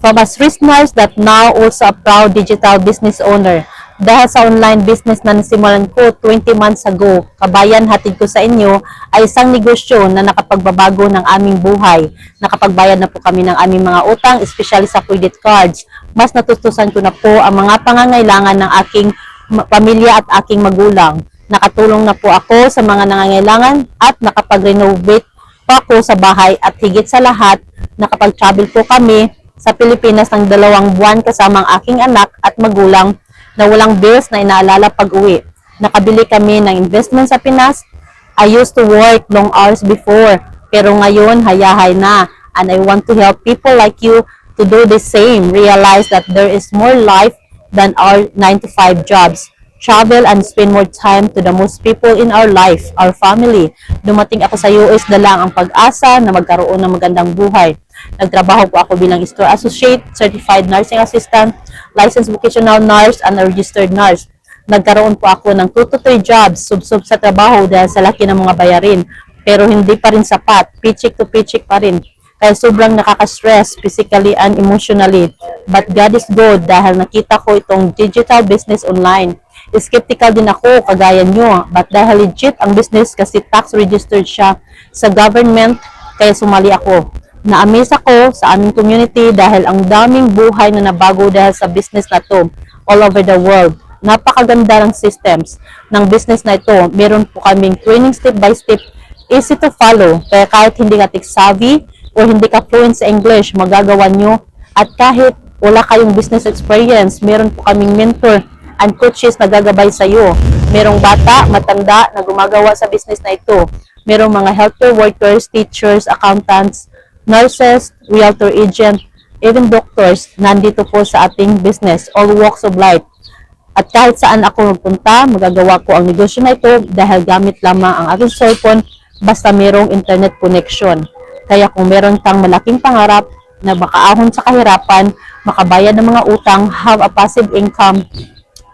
From a Swiss nurse that now also a proud digital business owner. Dahil sa online business na nasimulan ko 20 months ago, kabayan hatid ko sa inyo ay isang negosyo na nakapagbabago ng aming buhay. Nakapagbayad na po kami ng aming mga utang, especially sa credit cards. Mas natutusan ko na po ang mga pangangailangan ng aking pamilya at aking magulang. Nakatulong na po ako sa mga nangangailangan at nakapag-renovate po ako sa bahay at higit sa lahat, nakapag-travel po kami sa Pilipinas ng 2 buwan kasama ang aking anak at magulang na walang bills na inaalala pag-uwi. Nakabili kami ng investment sa Pinas. I used to work long hours before, pero ngayon hayahay na. And I want to help people like you to do the same. Realize that there is more life than our 9-to-5 jobs. Travel and spend more time to the most people in our life, our family. Dumating ako sa US na lang ang pag-asa na magkaroon ng magandang buhay. Nagtrabaho po ako bilang store associate, certified nursing assistant, licensed vocational nurse, and a registered nurse. Nagkaroon po ako ng 2 to 3 jobs, sub sa trabaho dahil sa laki ng mga bayarin. Pero hindi pa rin sapat, paycheck to paycheck pa rin. Kaya sobrang nakaka-stress physically and emotionally. But God is good dahil nakita ko itong digital business online. Skeptical din ako, kagaya nyo. But dahil legit ang business kasi tax registered siya sa government, kaya sumali ako. Na-amaze ako sa aming community dahil ang daming buhay na nabago dahil sa business na to all over the world. Napakaganda ng systems ng business na ito. Meron po kaming training step by step, easy to follow. Kaya kahit hindi ka tech-savvy o hindi ka fluent sa English, magagawa nyo. At kahit wala kayong business experience, meron po kaming mentor and coaches na gagabay sa iyo. Merong bata, matanda na gumagawa sa business na ito. Merong mga healthcare workers, teachers, accountants, nurses, realtor agent, even doctors, nandito po sa ating business, all walks of life. At kahit saan ako magpunta, magagawa ko ang negosyo na ito dahil gamit lamang ang aking cellphone basta merong internet connection. Kaya kung meron kang malaking pangarap na makaahon sa kahirapan, makabayad ng mga utang, have a passive income,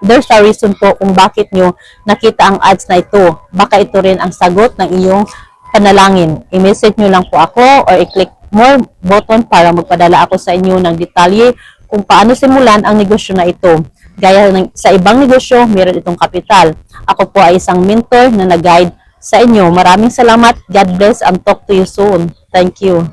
there's a reason po kung bakit nyo nakita ang ads na ito. Baka ito rin ang sagot ng iyong panalangin. I-message nyo lang po ako or i-click more button para magpadala ako sa inyo ng detalye kung paano simulan ang negosyo na ito. Gaya ng sa ibang negosyo, meron itong kapital. Ako po ay isang mentor na nag-guide sa inyo. Maraming salamat. God bless and talk to you soon. Thank you.